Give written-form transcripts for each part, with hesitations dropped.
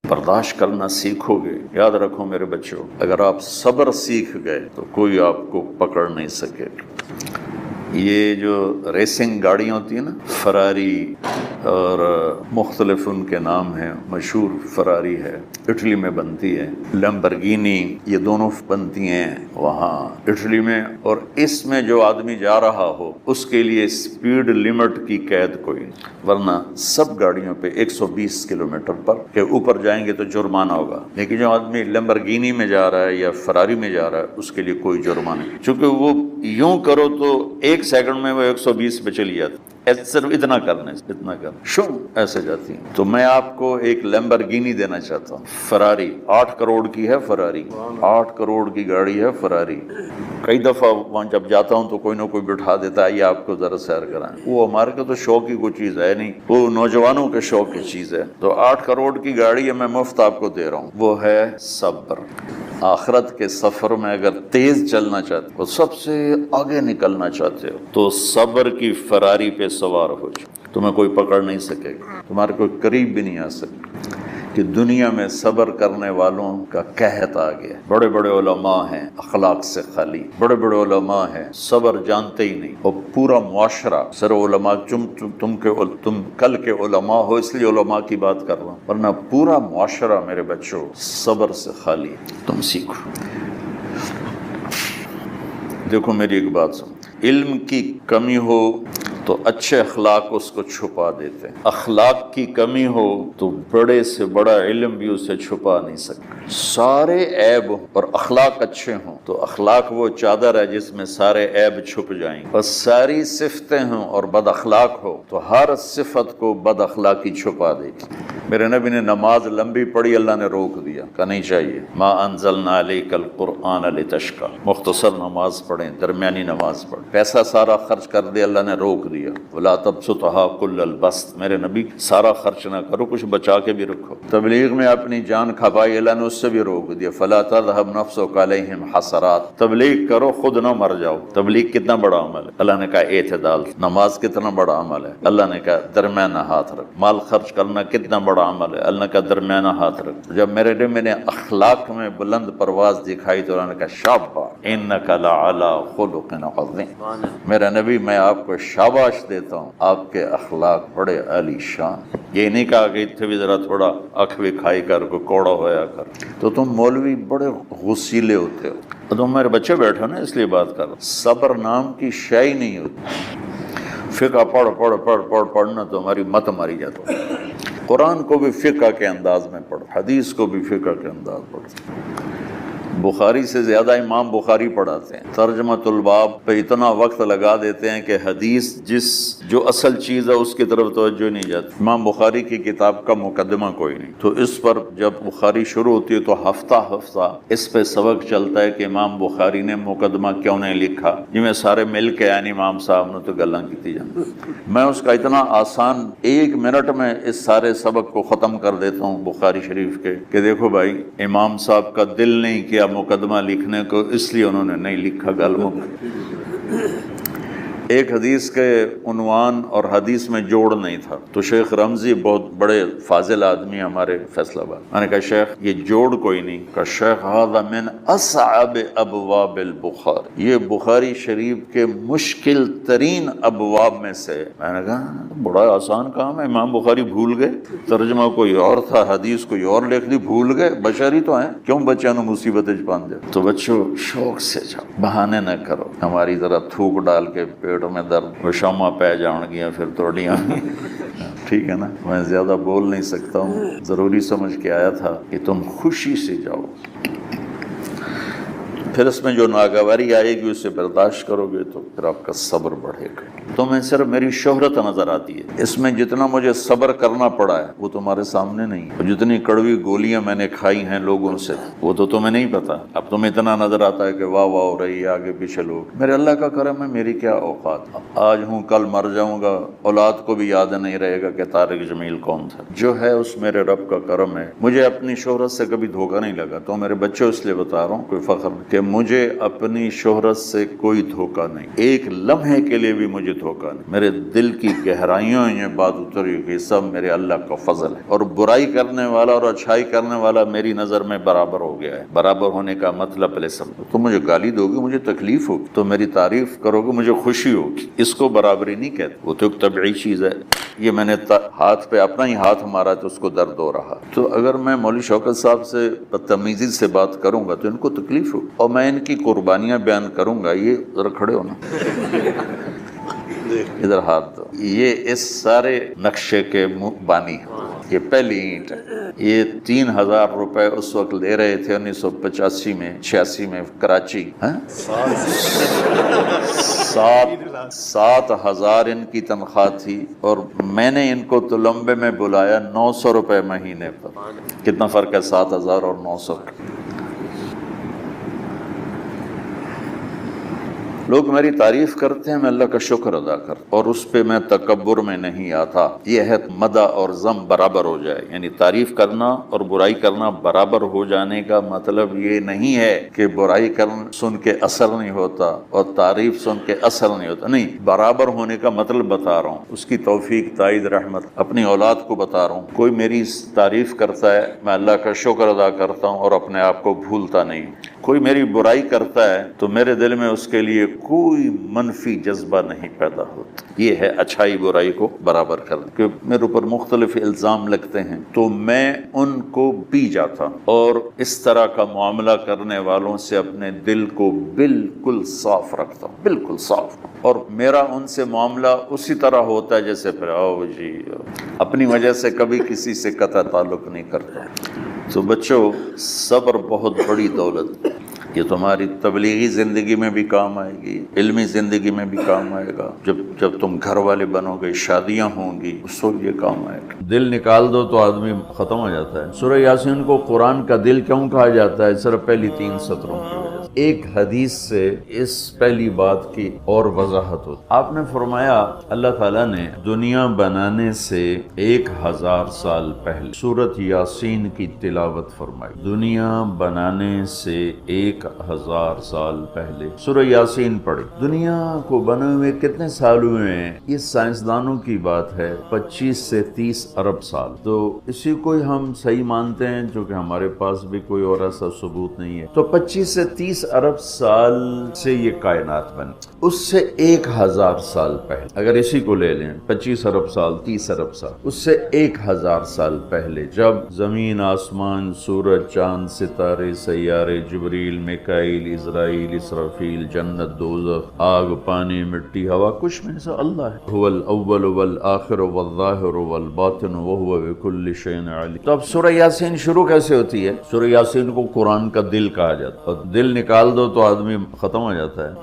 برداشت کرنا سیکھو گے، یاد رکھو میرے بچوں، اگر آپ صبر سیکھ گئے تو کوئی آپ کو پکڑ نہیں سکے گا۔ یہ جو ریسنگ گاڑیاں ہوتی ہیں نا، فراری اور مختلف ان کے نام ہیں، مشہور فراری ہے، اٹلی میں بنتی ہے، لیمبرگینی، یہ دونوں بنتی ہیں وہاں اٹلی میں، اور اس میں جو آدمی جا رہا ہو اس کے لیے سپیڈ لمٹ کی قید کوئی نہیں، ورنہ سب گاڑیوں پہ 120 کلومیٹر پر کے اوپر جائیں گے تو جرمانہ ہوگا، لیکن جو آدمی لیمبرگینی میں جا رہا ہے یا فراری میں جا رہا ہے اس کے لیے کوئی جرمانہ نہیں، چونکہ وہ یوں کرو تو 1 سیکنڈ میں وہ 120 پہ چلی جاتی، صرف اتنا کرنا ہے، اتنا کرنا شو ایسے جاتی ہیں۔ تو میں آپ کو ایک لیمبرگینی دینا چاہتا ہوں، فراری 8 کروڑ کی ہے، فراری 8 کروڑ کی گاڑی ہے فراری۔ کئی دفعہ وہاں جب جاتا ہوں تو کوئی نہ کوئی بٹھا دیتا ہے، یہ آپ کو ذرا سیر کرائیں، وہ ہمارے کو تو شوق کی کوئی چیز ہے نہیں، وہ نوجوانوں کے شوق کی چیز ہے۔ تو 8 کروڑ کی گاڑی ہے، میں مفت آپ کو دے رہا ہوں، وہ ہے صبر۔ آخرت کے سفر میں اگر تیز چلنا چاہتے ہو، سب سے آگے نکلنا چاہتے ہو، تو صبر کی فراری پہ سوار ہو جاؤ، تمہیں کوئی پکڑ نہیں سکے گا، تمہارے کوئی قریب بھی نہیں آ سکے، کہ دنیا میں صبر کرنے والوں کا قحط آ گیا۔ بڑے بڑے علماء ہیں اخلاق سے خالی، بڑے بڑے علماء ہیں صبر جانتے ہی نہیں، اور پورا معاشرہ سر علماء، تم کل کے علماء ہو اس لیے علماء کی بات کر رہا ہوں، ورنہ پورا معاشرہ میرے بچوں صبر سے خالی ہے۔ تم سیکھو۔ دیکھو میری ایک بات سن، علم کی کمی ہو تو اچھے اخلاق اس کو چھپا دیتے ہیں، اخلاق کی کمی ہو تو بڑے سے بڑا علم بھی اسے چھپا نہیں سکتا۔ سارے عیب اور اخلاق اچھے ہوں تو اخلاق وہ چادر ہے جس میں سارے عیب چھپ جائیں گے، بس ساری صفتیں ہوں اور بد اخلاق ہو تو ہر صفت کو بد اخلاقی چھپا دے گی۔ میرے نبی نے نماز لمبی پڑھی، اللہ نے روک دیا، کہا نہیں چاہیے، ما انزلنا علیک القرآن لتشقی، مختصر نماز پڑھیں، درمیانی نماز پڑھیں۔ پیسہ سارا خرچ کر دے، اللہ نے روک دیا، ولا تبسطها كل البسط، میرے نبی سارا خرچ نہ کرو، کچھ بچا کے بھی رکھو۔ تبلیغ میں اپنی جان کھپائی، اللہ نے اس سے بھی روک دیا، فلا تذهب نفسك عليهم حسرات، تبلیغ کرو خود نہ مر جاؤ۔ تبلیغ کتنا بڑا عمل ہے، اللہ نے کہا اعتدال۔ نماز کتنا بڑا عمل ہے، اللہ نے کہا درمیانہ ہاتھ رکھ۔ مال خرچ کرنا کتنا بڑا عمل ہے، اللہ نے کہا درمیانہ ہاتھ رکھ۔ جب میرے نبی میں نے اخلاق میں بلند پرواز دکھائی تو اللہ نے کہا شاباش انک لعلی خلق عظیم، میرا نبی میں آپ کو شاباش دیتا ہوں، آپ کے اخلاق بڑے عالی شان۔ یہ نہیں کہا کہ اتنے بھی ذرا تھوڑا اکھ بھی کھائی کر کو کوڑا ہویا کر، تو تم مولوی بڑے غسیلے ہوتے ہو، تو تم میرے بچے بیٹھو نا اس لیے بات کر رہا ہوں۔ صبر نام کی شے ہی نہیں ہوتی، فقہ پڑھنا تو ہماری مت ماری جاتا ہے۔ قرآن کو بھی فقہ کے انداز میں پڑھو، حدیث کو بھی فقہ کے انداز پڑھو۔ بخاری سے زیادہ امام بخاری پڑھاتے ہیں، ترجمۃ الباب پہ اتنا وقت لگا دیتے ہیں کہ حدیث جو اصل چیز ہے اس کی طرف توجہ نہیں جاتی۔ امام بخاری کی کتاب کا مقدمہ کوئی نہیں، تو اس پر جب بخاری شروع ہوتی ہے تو ہفتہ ہفتہ اس پہ سبق چلتا ہے کہ امام بخاری نے مقدمہ کیوں نہیں لکھا، جی میں سارے مل کے یعنی امام صاحب نے تو گلاں کی جان، میں اس کا اتنا آسان 1 منٹ میں اس سارے سبق کو ختم کر دیتا ہوں بخاری شریف کے، کہ دیکھو بھائی امام صاحب کا دل نہیں کیا مقدمہ لکھنے کو، اس لیے انہوں نے نہیں لکھا۔ گلوں ایک حدیث کے عنوان اور حدیث میں جوڑ نہیں تھا، تو شیخ رمزی بہت بڑے فاضل آدمی ہمارے فیصل آباد، میں نے کہا شیخ یہ جوڑ کوئی نہیں، کہا شیخ ھذا من اصعب ابواب البخاری، یہ بخاری شریف کے مشکل ترین ابواب میں سے۔ میں نے کہا بڑا آسان کام ہے، امام بخاری بھول گئے، ترجمہ کوئی اور تھا، حدیث کوئی اور لکھ دی، بھول گئے، بشری تو ہیں، کیوں بچوں نے مصیبت پان دے۔ تو بچوں شوق سے جاؤ، بہانے نہ کرو، ہماری ذرا تھوک ڈال کے پیٹوں میں درد وشامہ پہ جان گیا پھر توڑیاں ٹھیک ہے نا، میں زیادہ بول نہیں سکتا ہوں، ضروری سمجھ کے آیا تھا کہ تم خوشی سے جاؤ، پھر اس میں جو ناگواری آئے گی اسے برداشت کرو گے تو پھر آپ کا صبر بڑھے گا۔ تمہیں صرف میری شہرت نظر آتی ہے، اس میں جتنا مجھے صبر کرنا پڑا ہے وہ تمہارے سامنے نہیں ہے، جتنی کڑوی گولیاں میں نے کھائی ہیں لوگوں سے وہ تو تمہیں نہیں پتا۔ اب تمہیں اتنا نظر آتا ہے کہ واہ واہ ہو رہی ہے آگے پیچھے لوگ، میرے اللہ کا کرم ہے، میری کیا اوقات، آج ہوں کل مر جاؤں گا، اولاد کو بھی یاد نہیں رہے گا کہ طارق جمیل کون تھا، جو ہے اس میرے رب کا کرم ہے، مجھے اپنی شہرت سے کبھی دھوکہ نہیں لگا۔ تو میرے بچوں اس لیے بتا رہا ہوں کوئی فخر کہ مجھے اپنی شہرت سے کوئی دھوکہ نہیں، ایک لمحے کے لیے بھی مجھے دھوکہ نہیں، میرے دل کی گہرائیوں یہ بات اتری کہ سب میرے اللہ کا فضل ہے، اور برائی کرنے والا اور اچھائی کرنے والا میری نظر میں برابر ہو گیا ہے۔ برابر ہونے کا مطلب پہلے سمجھو، تم مجھے گالی دو گے مجھے تکلیف ہوگی، تو میری تعریف کرو گے مجھے خوشی ہوگی، اس کو برابری نہیں کہتے، وہ تو ایک طبعی چیز ہے۔ یہ میں نے ہاتھ پہ اپنا ہی ہاتھ مارا تو اس کو درد ہو رہا، تو اگر میں مولوی شوکت صاحب سے بدتمیزی سے بات کروں گا تو ان کو تکلیف ہوگی، اور میں ان کی قربانیاں بیان کروں گا۔ یہ ذرا کھڑے ہونا، ادھر ہاتھ دو، یہ اس سارے نقشے کے بانی ہیں۔ یہ پہلی اینٹ ہے، یہ 3000 روپے اس وقت لے رہے تھے 1985 میں 86 میں کراچی، 7,000 ان کی تنخواہ تھی، اور میں نے ان کو تلمبے میں بلایا 900 روپے مہینے پر۔ کتنا فرق ہے 7,000 اور 900 کا؟ لوگ میری تعریف کرتے ہیں، میں اللہ کا شکر ادا کرتا ہوں، اور اس پہ میں تکبر میں نہیں آتا۔ یہ ہے مدح اور ذم برابر ہو جائے، یعنی تعریف کرنا اور برائی کرنا برابر ہو جانے کا مطلب یہ نہیں ہے کہ برائی سن کے اثر نہیں ہوتا اور تعریف سن کے اثر نہیں ہوتا، نہیں، برابر ہونے کا مطلب بتا رہا ہوں، اس کی توفیق تائید رحمت اپنی اولاد کو بتا رہا ہوں۔ کوئی میری تعریف کرتا ہے میں اللہ کا شکر ادا کرتا ہوں اور اپنے آپ کو بھولتا نہیں، کوئی میری برائی کرتا ہے تو میرے دل میں اس کے لیے کوئی منفی جذبہ نہیں پیدا ہوتا۔ یہ ہے اچھائی برائی کو برابر کرنا، کہ میرے اوپر مختلف الزام لگتے ہیں تو میں ان کو پی جاتا ہوں، اور اس طرح کا معاملہ کرنے والوں سے اپنے دل کو بالکل صاف رکھتا ہوں، بالکل صاف، اور میرا ان سے معاملہ اسی طرح ہوتا ہے جیسے پھر آؤ جی، اپنی وجہ سے کبھی کسی سے قطع تعلق نہیں کرتا۔ تو بچوں، صبر بہت بڑی دولت ہے، یہ تمہاری تبلیغی زندگی میں بھی کام آئے گی، علمی زندگی میں بھی کام آئے گا، جب تم گھر والے بنو گے، شادیاں ہوں گی، اس وقت یہ کام آئے گا۔ دل نکال دو تو آدمی ختم ہو جاتا ہے۔ سورہ یاسین کو قرآن کا دل کیوں کہا جاتا ہے؟ صرف پہلی 3 سطروں کی وجہ سے۔ ایک حدیث سے اس پہلی بات کی اور وضاحت ہوتی۔ آپ نے فرمایا اللہ تعالیٰ نے دنیا بنانے سے 1000 سال پہلے سورۃ یاسین کی تلاوت فرمائی۔ دنیا بنانے سے 1000 سال پہلے سورہ یاسین پڑھی۔ دنیا کو بنے ہوئے کتنے سال ہوئے ہیں؟ یہ سائنسدانوں کی بات ہے، 25 سے 30 ارب سال۔ تو اسی کو ہم صحیح مانتے ہیں، جو کہ ہمارے پاس بھی کوئی اور ایسا ثبوت نہیں ہے۔ تو 25 سے 30 ارب سال سے یہ کائنات بنی، اس سے 1000 سال پہلے، اگر اسی کو لے لیں 25 ارب سال 30 ارب سال، اس سے 1000 سال پہلے جب زمین آسمان سورج چاند ستارے سیارے جبریل میکائیل اسرائیل اسرافیل جنت دوزخ آگ پانی مٹی ہوا، کچھ میں سے اللہ ہے، هو الاول والآخر والظاہر والباطن وهو بكل شيء علیم۔ تو اب سورہ یاسین شروع کیسے ہوتی ہے؟ سورہ یاسین کو قرآن کا دل کہا جاتا ہے، اور دل نکال دو تو آدمی ختم ہو جاتا ہے۔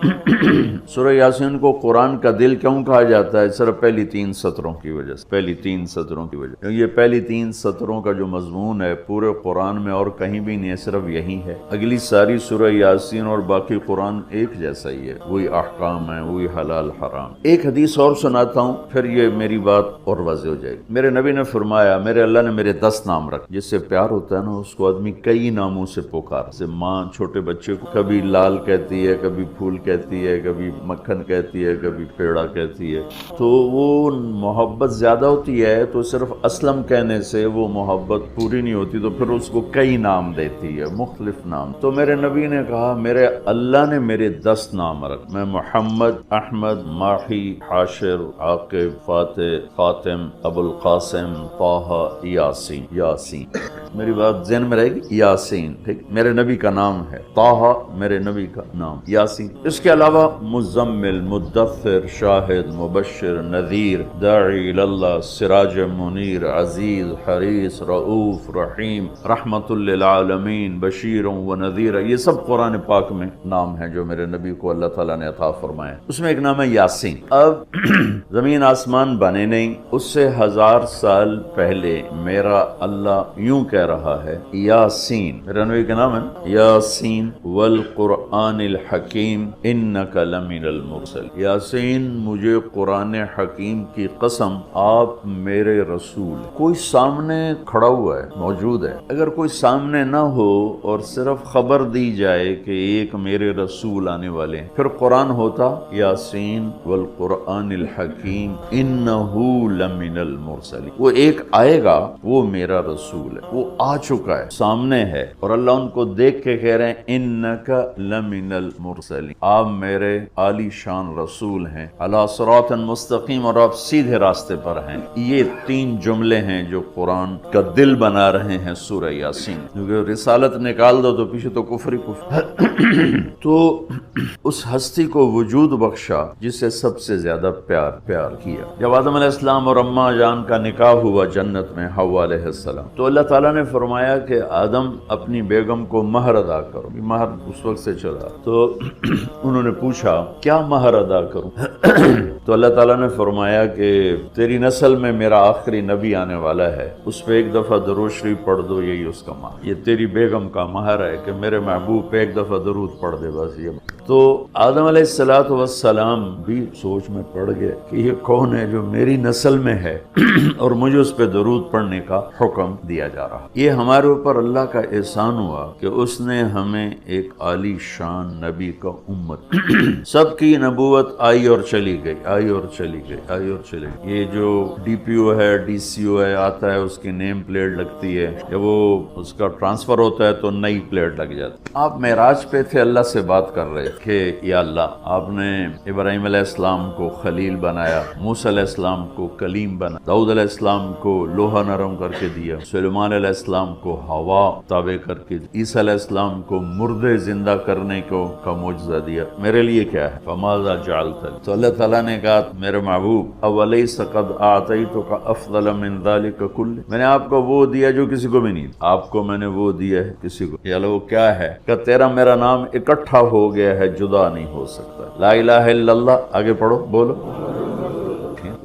سورہ یاسین کو قرآن کا دل کیوں کہا جاتا ہے؟ صرف پہلی 3 سطروں کی وجہ سے، پہلی 3 سطروں کی وجہ سے۔ یہ پہلی 3 سطروں کا جو مضمون ہے پورے قرآن میں اور کہیں بھی نہیں ہے، صرف یہی ہے۔ اگلی ساری سورہ یاسین اور باقی قرآن ایک جیسا ہی ہے، وہی احکام ہے، وہی حلال حرام۔ ایک حدیث اور سناتا ہوں، پھر یہ میری بات اور واضح ہو جائے گی۔ میرے نبی نے فرمایا، میرے اللہ نے میرے 10 نام رکھ، جس سے پیار ہوتا ہے نا اس کو آدمی کئی ناموں سے پکار، جیسے ماں چھوٹے بچے کو کبھی لال کہتی ہے، کبھی پھول کہتی ہے، کبھی مکھن کہتی ہے، کبھی پیڑا کہتی ہے، تو وہ محبت زیادہ ہوتی ہے تو صرف اسلم کہنے سے وہ محبت پوری نہیں ہوتی، تو پھر اس کو کئی نام دیتی ہے، مختلف نام۔ تو میرے نبی نے کہا میرے اللہ نے میرے 10 نام رکھ، میں محمد، احمد، ماہی، حاشر، عاقب، فاتح، خاتم، ابو القاسم، طہ، یاسین۔ یاسین میری بات ذہن میں رہے گی، یاسین، ٹھیک، میرے نبی کا نام ہے، طہ میرے نبی کا نام، یاسین۔ اس کے علاوہ مزمل، مدثر، شاہد، مبشر، نذیر، داعی اللہ، سراج منیر، عزیز، حریص، رؤوف، رحیم، رحمت للعالمین، بشیر و نذیر، یہ سب قرآن پاک میں نام ہیں جو میرے نبی کو اللہ تعالیٰ نے عطا فرمائے۔ اس میں ایک نام ہے یاسین۔ اب زمین آسمان بنے نہیں، اس سے 1000 سال پہلے میرا اللہ یوں کہہ رہا ہے، یاسین، میرے نبی کا نام ہے یاسین، والقرآن الحکیم انک لمن المرسل، یاسین مجھے قرآن حکیم کی قسم آپ میرے رسول۔ کوئی سامنے کھڑا ہوا ہے، موجود ہے، اگر کوئی سامنے نہ ہو اور صرف خبر دی جائے کہ ایک میرے رسول آنے والے ہیں، پھر قرآن ہوتا یاسین والقرآن الحکیم انہو لمن المرسل، وہ ایک آئے گا، وہ میرا رسول ہے، وہ آ چکا ہے، سامنے ہے، اور اللہ ان کو دیکھ کے کہہ رہے ہیں انکا لمن المرسلین، آپ میرے عالی شان رسول ہیں، علی صراط مستقیم، اور آپ سیدھے راستے پر ہیں۔ یہ 3 جملے ہیں جو قرآن کا دل بنا رہے ہیں سورہ یاسین، کیونکہ رسالت نکال دو تو پیچھے تو کفر ہی کفر۔ تو اس ہستی کو وجود بخشا جسے سب سے زیادہ پیار کیا۔ جب آدم علیہ السلام اور اماں جان کا نکاح ہوا جنت میں حوا علیہ السلام، تو اللہ تعالیٰ نے فرمایا کہ آدم اپنی بیگم کو مہر ادا کرو۔ مہر اس وقت سے چلا، تو انہوں نے پوچھا کیا مہر ادا کروں؟ تو اللہ تعالیٰ نے فرمایا کہ تیری نسل میں میرا آخری نبی آنے والا ہے، اس پہ ایک دفعہ درود شریف پڑھ دو، یہی اس کا مہر، یہ تیری بیگم کا مہر ہے کہ میرے محبوب پہ ایک دفعہ درود پڑھ دے، بس یہ۔ تو آدم علیہ السلام بھی سوچ میں پڑ گئے کہ یہ کون ہے جو میری نسل میں ہے اور مجھے اس پہ درود پڑھنے کا حکم دیا جا رہا۔ یہ ہمارے اوپر اللہ کا احسان ہوا کہ اس نے ہمیں ایک عالی شان نبی کا امت، سب کی نبوت آئی اور چلی گئی، آئی اور چلی گئی، آئی اور چلی گئی۔ یہ جو ڈی پی او ہے، ڈی سی او ہے، آتا ہے، اس کی نیم پلیٹ لگتی ہے، جب وہ اس کا ٹرانسفر ہوتا ہے تو نئی پلیٹ لگ جاتی۔ آپ معراج پہ تھے، اللہ سے بات کر رہے کہ یا اللہ، آپ نے ابراہیم علیہ السلام کو خلیل بنایا، موسیٰ علیہ السلام کو کلیم بنا، داؤد علیہ السلام کو لوہا نرم کر کے دیا، سلیمان علیہ السلام کو ہوا تابع کر کے، عیسیٰ علیہ السلام کو مردے زندہ کرنے کا معجزہ دیا، میرے لیے کیا ہے؟ فماذا جعلت لی؟ تو اللہ تعالیٰ نے کہا میرے محبوب اولیس قد اعطیتک افضل من ذلک کل، میں نے آپ کو وہ دیا جو کسی کو بھی نہیں، آپ کو میں نے وہ دیا ہے کسی کو۔ یا اللہ وہ کیا ہے؟ کہ تیرا میرا نام اکٹھا ہو گیا ہے، جدا نہیں ہو سکتا۔ لا الہ الا اللہ، آگے پڑھو، بولو۔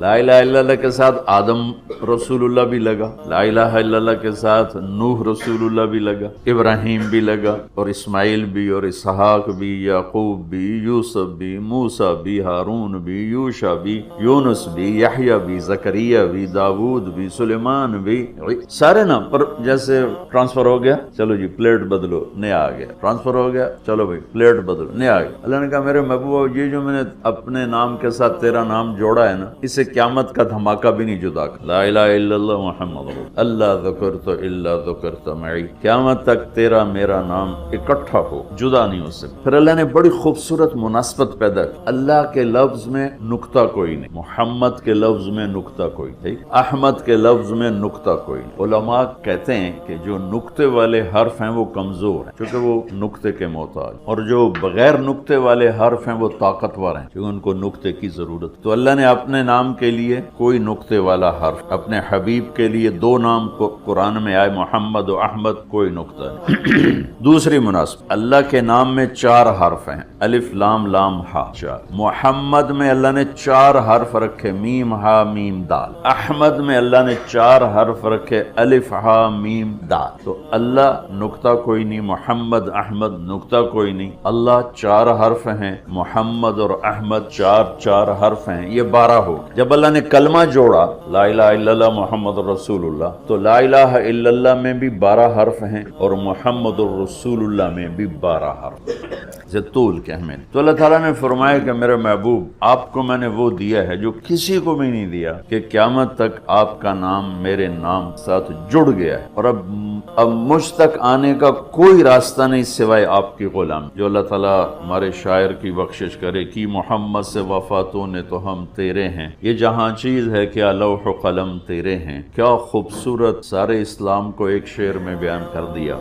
لا الہ الا اللہ کے ساتھ آدم رسول اللہ بھی لگا، لا الہ الا اللہ کے ساتھ نوح رسول اللہ بھی لگا، ابراہیم بھی لگا، اور اسماعیل بھی، اور اسحاق بھی، یعقوب بھی، یوسف بھی، موسیٰ بھی، ہارون بھی، یوشع بھی، یونس بھی، یحییٰ بھی، زکریا بھی، داود بھی، سلیمان بھی، سارے نام پر جیسے ٹرانسفر ہو گیا، چلو جی پلیٹ بدلو، نیا آ گیا، ٹرانسفر ہو گیا، چلو بھائی پلیٹ بدلو، نیا آ گیا۔ اللہ نے کہا میرے محبوب یہ جو میں نے اپنے نام کے ساتھ تیرا نام جوڑا ہے نا، اسے قیامت کا دھماکہ بھی نہیں جدا کر، لا الہ الا اللہ محمد اللہ ذکرت الا ذکرت معی، قیامت تک تیرا میرا نام اکٹھا ہو، جدا نہیں ہو سکتا۔ پھر اللہ نے بڑی خوبصورت مناسبت پیدا کی، اللہ کے لفظ میں نقطہ کوئی نہیں، محمد کے لفظ میں نقطہ کوئی نہیں، احمد کے لفظ میں نقطہ کوئی نہیں۔ علماء کہتے ہیں کہ جو نقطے والے حرف ہیں وہ کمزور ہیں کیونکہ وہ نقطے کے محتاج، اور جو بغیر نقطے والے حرف ہیں وہ طاقتور ہیں کیونکہ ان کو نقطے کی ضرورت۔ تو اللہ نے اپنے نام کے لیے کوئی نقطے والا حرف، اپنے حبیب کے لیے 2 نام کو قرآن میں آئے، محمد و احمد، کوئی نقطہ نہیں۔ دوسری مناسبت، اللہ کے نام میں 4 حرف ہیں، الف لام لام ہا، 4۔ محمد میں اللہ نے 4 حرف رکھے، میم ہا میم دال۔ احمد میں اللہ نے 4 حرف رکھے، الف ہا میم دال۔ تو اللہ نقطہ کوئی نہیں، محمد احمد نقطہ کوئی نہیں، اللہ 4 حرف ہیں، محمد اور احمد 4 حرف ہیں، یہ 12 ہو۔ جب اللہ نے کلمہ جوڑا لا الہ الا اللہ محمد رسول اللہ، تو لا الہ الا اللہ میں بھی 12 حرف ہیں اور محمد الرسول اللہ میں بھی 12 حرف سے طول کے ہمیں۔ تو اللہ تعالیٰ نے فرمایا کہ میرے محبوب آپ کو میں نے وہ دیا ہے جو کسی کو بھی نہیں دیا، کہ قیامت تک آپ کا نام میرے نام ساتھ جڑ گیا ہے، اور اب مجھ تک آنے کا کوئی راستہ نہیں سوائے آپ کی غلام۔ جو اللہ تعالیٰ ہمارے شاعر کی بخشش کرے کہ محمد سے وفاتوں نے تو ہم تیرے ہیں، یہ جہاں چیز ہے کیا لوح و قلم تیرے ہیں۔ کیا خوبصورت سارے اسلام کو ایک شعر میں بیان کر دیا۔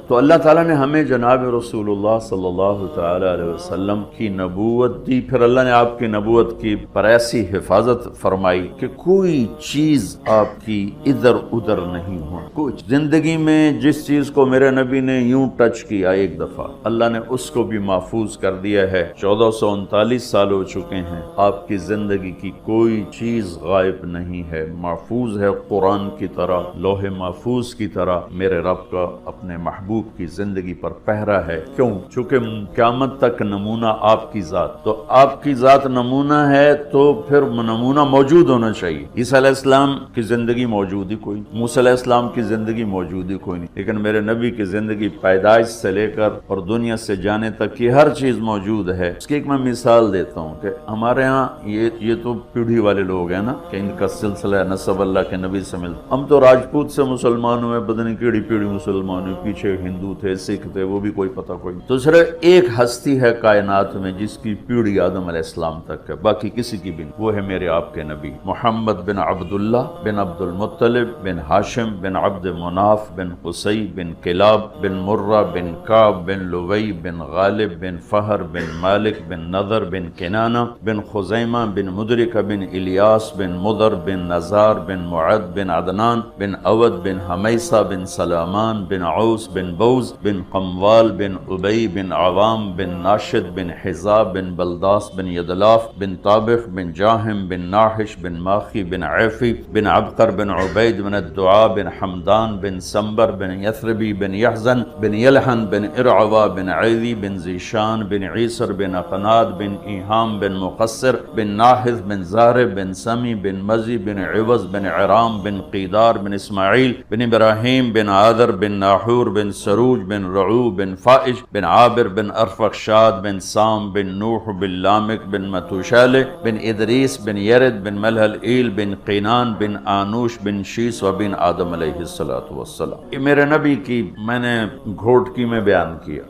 تو اللہ تعالیٰ نے ہمیں جناب رسول اللہ صلی اللہ تعالی علیہ وسلم کی نبوت دی، پھر اللہ نے آپ کی نبوت کی پر ایسی حفاظت فرمائی کہ کوئی چیز آپ کی ادھر ادھر نہیں ہو. کچھ زندگی میں جس چیز کو میرے نبی نے یوں ٹچ کیا ایک دفعہ، اللہ نے اس کو بھی محفوظ کر دیا ہے. 1439 سال ہو چکے ہیں، آپ کی زندگی کی کوئی چیز غائب نہیں ہے، محفوظ ہے قرآن کی طرح، لوح محفوظ کی طرح. میرے رب کا اپنے محبوب کی زندگی پر پہرا ہے. کیوں؟ چونکہ قیامت تک نمونہ آپ کی ذات، تو آپ کی ذات نمونہ ہے تو پھر نمونہ موجود ہونا چاہیے. عیسیٰ علیہ السلام کی زندگی موجود ہی کوئی نہیں، موسیٰ علیہ السلام کی زندگی موجود ہی کوئی نہیں، لیکن میرے نبی کی زندگی پیدائش سے لے کر اور دنیا سے جانے تک کی ہر چیز موجود ہے. اس کی ایک میں مثال دیتا ہوں کہ ہمارے ہاں یہ تو پیڑھی والے لوگ ہیں نا کہ ان کا سلسلہ نسب اللہ کے نبی سے ملتا. ہم تو راجپوت سے مسلمان ہوئے، بدن کیڑی پیڑھی مسلمان ہوئے، پیچھے ہندو تھے، سکھ تھے، وہ بھی کوئی پتہ کوئی. تو صرف ایک ہستی ہے کائنات میں جس کی پیڑھی آدم علیہ السلام تک ہے، باقی کسی کی بھی نہیں. وہ ہے میرے آپ کے نبی محمد بن عبداللہ بن عبد المطلب بن ہاشم بن عبد مناف بن قصی بن کلاب بن مرہ بن کعب بن لوی بن غالب بن فہر بن مالک بن نضر بن کنانہ بن خزیمہ بن مدرکہ بن الیاس بن مضر بن نزار بن معد بن عدنان بن اود بن حمیسہ بن سلامان بن عوس بن بوز بن قموال بن ابی بن عوام بن ناشد بن حزاب بن بلداس بن یدلاف بن طابخ بن جاہم بن ناحش بن ماخی بن عیفی بن عبقر بن عبید بن الدعاء بن حمدان بن سمبر بن یثربی بن یحزن بن یلحن بن ارعوا بن عیدی بن زیشان بن عیسر بن اقناد بن ایہام بن مقصر بن ناحذ بن زارب بن سمی بن مزی بن عوض بن عرام بن قیدار بن اسماعیل بن ابراہیم بن عادر بن ناحور بن سروج بن رعو بن فائش بن عابر بن ارفخشاد بن سام بن نوح بن لامک بن متوشالہ بن ادریس بن یرد بن ملحل ایل بن قینان بن آنوش بن شیس و بن آدم علیہ السلام. یہ میرے نبی کی میں نے گھوٹکی میں بیان کیا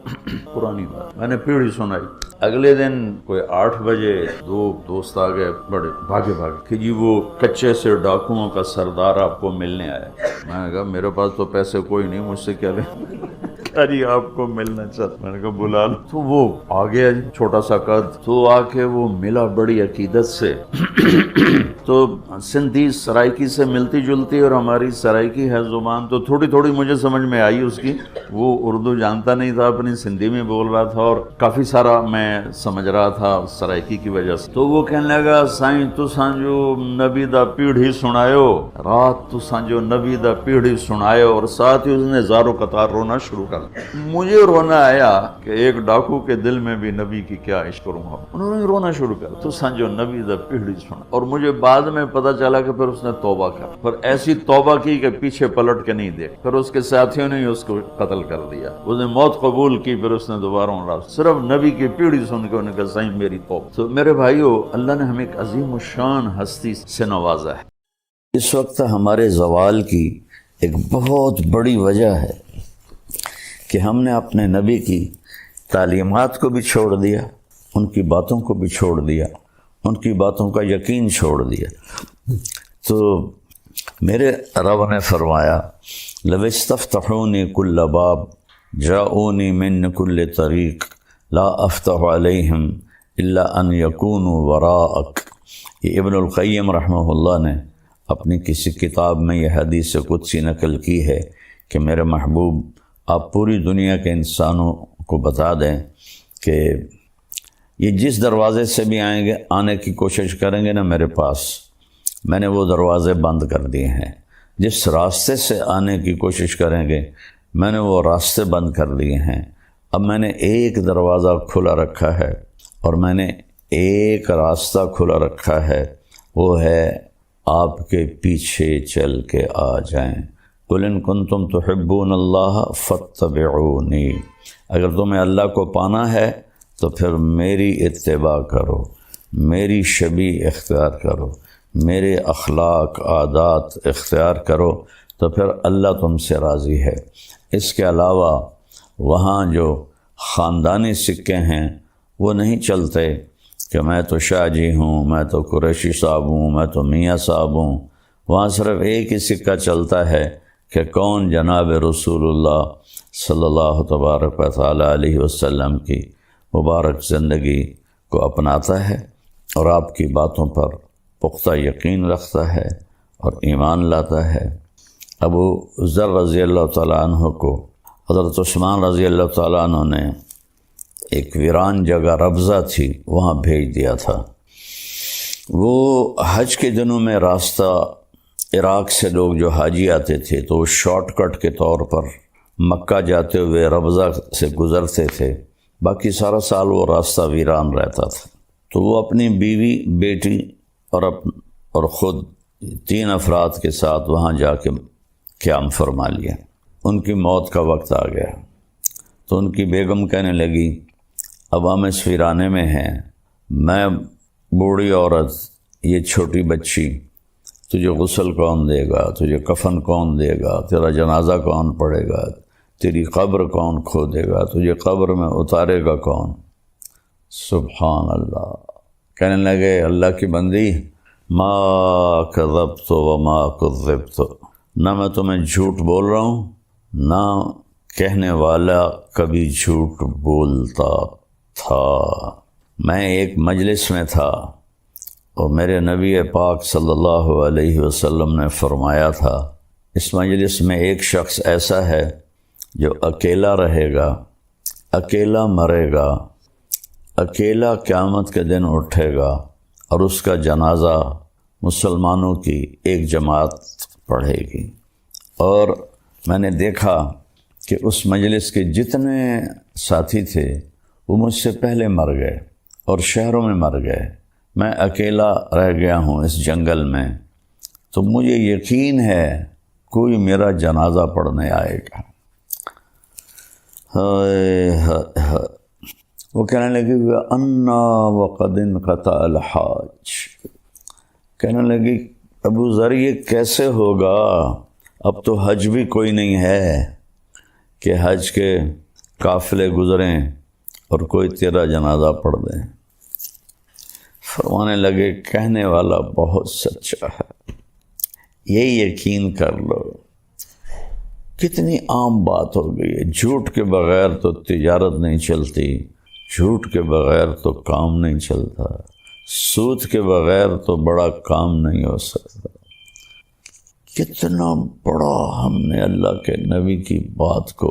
پرانی بات، میں نے پیڑھی سنائی. اگلے دن کوئی 8 بجے دو دوست آ گئے بڑے بھاگے کہ جی وہ کچے سے ڈاکوؤں کا سردار آپ کو ملنے آیا. میں نے کہا میرے پاس تو پیسے کوئی نہیں، مجھ سے کیا لیں؟ جی آپ کو ملنا چاہتا. میں نے کہا بلا لو. تو وہ آ گیا جی، چھوٹا سا قد، تو آ کے وہ ملا بڑی عقیدت سے. تو سندھی سرائکی سے ملتی جلتی اور ہماری سرائکی ہے زبان، تو تھوڑی تھوڑی مجھے سمجھ میں آئی اس کی. وہ اردو جانتا نہیں تھا، اپنی سندھی میں بول رہا تھا اور کافی سارا میں سمجھ رہا تھا سرائکی کی وجہ سے. تو وہ کہنے لگا سائیں تساں جو نبی دا پیڑھی سنایو، رات تساں جو نبی دا پیڑھی سنایو، اور ساتھ ہی اس نے زارو قطار رونا شروع کر. مجھے رونا آیا کہ ایک ڈاکو کے دل میں بھی نبی کی کیا عشق کروں گا. انہوں نے رونا شروع کر تو سنجو نبی دا پیڑھی سنا. اور مجھے بعد میں پتا چلا کہ پھر اس نے توبہ کر، پھر ایسی توبہ کی کہ پیچھے پلٹ کے نہیں دیکھ. پھر اس کے ساتھیوں نے اس کو قتل کر دیا. اس نے موت قبول کی، پھر اس نے دوبارہ صرف نبی کی پیڑھی سن کے انہوں نے کہا سائیں میری توبہ. تو میرے بھائیو، اللہ نے ہمیں ایک عظیم الشان ہستی سے نوازا ہے. اس وقت ہمارے زوال کی ایک بہت بڑی وجہ ہے کہ ہم نے اپنے نبی کی تعلیمات کو بھی چھوڑ دیا، ان کی باتوں کو بھی چھوڑ دیا، ان کی باتوں کا یقین چھوڑ دیا. تو میرے رب نے فرمایا لو استفتحونی کل باب جاؤنی من کل طریق لا افتح علیہم الا ان یکونوا وراءک. یہ ابن القیم رحمہ اللہ نے اپنی کسی کتاب میں یہ حدیث قدسی نقل کی ہے کہ میرے محبوب آپ پوری دنیا کے انسانوں کو بتا دیں کہ یہ جس دروازے سے بھی آئیں گے، آنے کی کوشش کریں گے نا میرے پاس، میں نے وہ دروازے بند کر دیے ہیں. جس راستے سے آنے کی کوشش کریں گے، میں نے وہ راستے بند کر دیے ہیں. اب میں نے ایک دروازہ کھلا رکھا ہے اور میں نے ایک راستہ کھلا رکھا ہے، وہ ہے آپ کے پیچھے چل کے آ جائیں. قُلْ إِن كُنتُمْ تُحِبُّونَ اللَّهَ فَاتَّبِعُونِي. اگر تمہیں اللہ کو پانا ہے تو پھر میری اتباع کرو، میری شبیہ اختیار کرو، میرے اخلاق عادات اختیار کرو، تو پھر اللہ تم سے راضی ہے. اس کے علاوہ وہاں جو خاندانی سکے ہیں وہ نہیں چلتے کہ میں تو شاہ جی ہوں، میں تو قریشی صاحب ہوں، میں تو میاں صاحب ہوں. وہاں صرف ایک ہی سکہ چلتا ہے کہ کون جناب رسول اللہ صلی اللہ تبارک و تعالی علیہ وسلم کی مبارک زندگی کو اپناتا ہے اور آپ کی باتوں پر پختہ یقین رکھتا ہے اور ایمان لاتا ہے۔ ابو ذر رضی اللہ تعالیٰ عنہ کو حضرت عثمان رضی اللہ تعالیٰ عنہ نے ایک ویران جگہ ربضہ تھی وہاں بھیج دیا تھا۔ وہ حج کے دنوں میں راستہ عراق سے لوگ جو حاجی آتے تھے تو وہ شارٹ کٹ کے طور پر مکہ جاتے ہوئے ربضہ سے گزرتے تھے، باقی سارا سال وہ راستہ ویران رہتا تھا۔ تو وہ اپنی بیوی، بیٹی اور خود 3 افراد کے ساتھ وہاں جا کے قیام فرما لیا۔ ان کی موت کا وقت آ گیا تو ان کی بیگم کہنے لگی اب ہم اس ویرانے میں ہیں، میں بوڑھی عورت، یہ چھوٹی بچی، تجھے غسل کون دے گا، تجھے کفن کون دے گا، تیرا جنازہ کون پڑھے گا، تیری قبر کون کھودے گا، تجھے قبر میں اتارے گا کون؟ سبحان اللہ۔ کہنے لگے اللہ کی بندی، ما کذبت وما کذبت، نہ میں تمہیں جھوٹ بول رہا ہوں نہ کہنے والا کبھی جھوٹ بولتا تھا۔ میں ایک مجلس میں تھا اور میرے نبی پاک صلی اللہ علیہ وسلم نے فرمایا تھا اس مجلس میں ایک شخص ایسا ہے جو اکیلا رہے گا، اکیلا مرے گا، اکیلا قیامت کے دن اٹھے گا اور اس کا جنازہ مسلمانوں کی ایک جماعت پڑھے گی۔ اور میں نے دیکھا کہ اس مجلس کے جتنے ساتھی تھے وہ مجھ سے پہلے مر گئے اور شہروں میں مر گئے، میں اکیلا رہ گیا ہوں اس جنگل میں، تو مجھے یقین ہے کوئی میرا جنازہ پڑھنے آئے گا۔ وہ کہنے لگی انا وقد انقطع الحاج، کہنے لگی ابو ذر یہ کیسے ہوگا، اب تو حج بھی کوئی نہیں ہے کہ حج کے قافلے گزریں اور کوئی تیرا جنازہ پڑھ دیں۔ فرمانے لگے کہنے والا بہت سچا ہے، یہی یقین کر لو۔ کتنی عام بات ہو گئی ہے، جھوٹ کے بغیر تو تجارت نہیں چلتی، جھوٹ کے بغیر تو کام نہیں چلتا، سود کے بغیر تو بڑا کام نہیں ہو سکتا۔ کتنا بڑا ہم نے اللہ کے نبی کی بات کو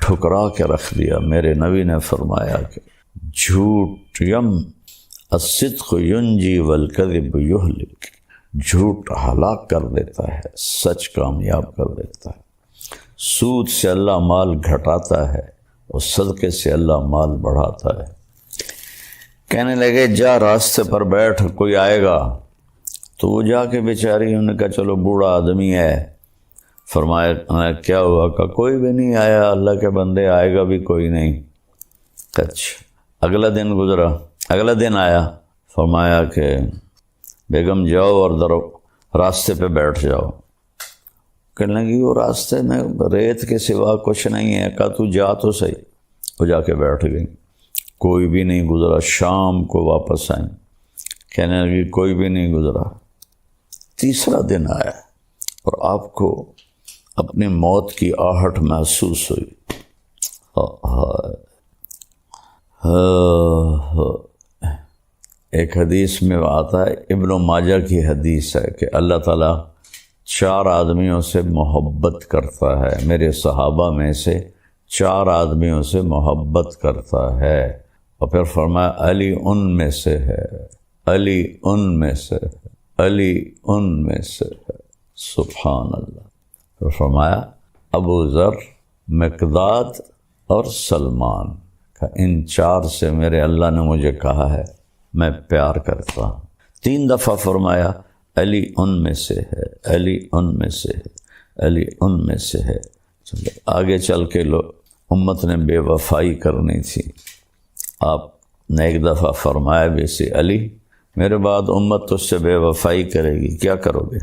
ٹھکرا کے رکھ دیا۔ میرے نبی نے فرمایا کہ جھوٹ الصدق ینجی والکذب یہلک، جھوٹ ہلاک کر دیتا ہے، سچ کامیاب کر دیتا ہے۔ سود سے اللہ مال گھٹاتا ہے اور صدقے سے اللہ مال بڑھاتا ہے۔ کہنے لگے جا راستے پر بیٹھ، کوئی آئے گا۔ تو وہ جا کے بیچاری، انہوں نے کہا چلو بوڑھا آدمی ہے۔ فرمایا کیا ہوا؟ کہ کوئی بھی نہیں آیا، اللہ کے بندے آئے گا بھی کوئی نہیں۔ اچھا، اگلا دن گزرا، اگلا دن آیا، فرمایا کہ بیگم جاؤ اور راستے پہ بیٹھ جاؤ۔ کہنے لگی وہ راستے میں ریت کے سوا کچھ نہیں ہے۔ کہا تو جا تو صحیح۔ وہ جا کے بیٹھ گئی، کوئی بھی نہیں گزرا۔ شام کو واپس آئیں، کہنے لگی کوئی بھی نہیں گزرا۔ تیسرا دن آیا اور آپ کو اپنی موت کی آہٹ محسوس ہوئی۔ ایک حدیث میں آتا ہے، ابن ماجہ کی حدیث ہے کہ اللہ تعالیٰ 4 آدمیوں سے محبت کرتا ہے، میرے صحابہ میں سے 4 آدمیوں سے محبت کرتا ہے، اور پھر فرمایا علی ان میں سے ہے، علی ان میں سے ہے، علی ان میں سے ہے۔ سبحان اللہ۔ پھر فرمایا ابو ذر، مقداد اور سلمان، ان 4 سے میرے اللہ نے مجھے کہا ہے میں پیار کرتا ہوں۔ 3 دفعہ فرمایا علی ان میں سے ہے، علی ان میں سے ہے، علی ان میں سے ہے۔ آگے چل کے امت نے بے وفائی کرنی تھی، آپ نے ایک دفعہ فرمایا بھی سی علی میرے بعد امت تو اس سے بے وفائی کرے گی، کیا کرو گے؟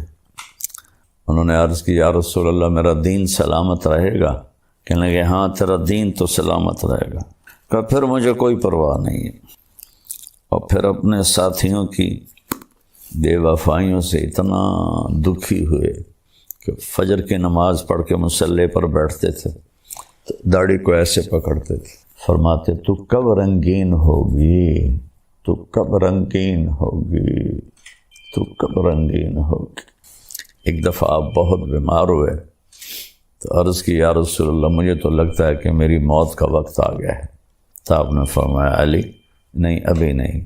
انہوں نے عرض کی یا رسول اللہ میرا دین سلامت رہے گا؟ کہنے لگے ہاں تیرا دین تو سلامت رہے گا۔ کہ پھر مجھے کوئی پرواہ نہیں ہے۔ اور پھر اپنے ساتھیوں کی بے وفائیوں سے اتنا دکھی ہوئے کہ فجر کی نماز پڑھ کے مصلی پر بیٹھتے تھے تو داڑھی کو ایسے پکڑتے تھے، فرماتے تو کب رنگین ہوگی، تو کب رنگین ہوگی، تو کب رنگین ہوگی۔ ایک دفعہ آپ بہت بیمار ہوئے تو عرض کی یا رسول اللہ مجھے تو لگتا ہے کہ میری موت کا وقت آ گیا ہے، تو آپ نے فرمایا علی نہیں ابھی نہیں،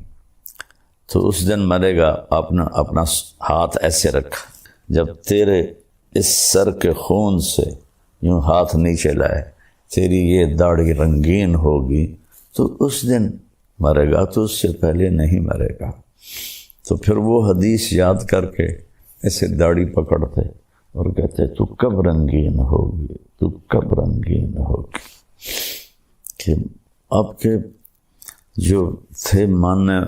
تو اس دن مرے گا۔ آپ نے اپنا ہاتھ ایسے رکھا، جب تیرے اس سر کے خون سے یوں ہاتھ نیچے لائے تیری یہ داڑھی رنگین ہوگی تو اس دن مرے گا، تو اس سے پہلے نہیں مرے گا۔ تو پھر وہ حدیث یاد کر کے ایسے داڑھی پکڑتے اور کہتے تو کب رنگین ہوگی، تو کب رنگین ہوگی۔ کہ آپ کے جو تھے ماننے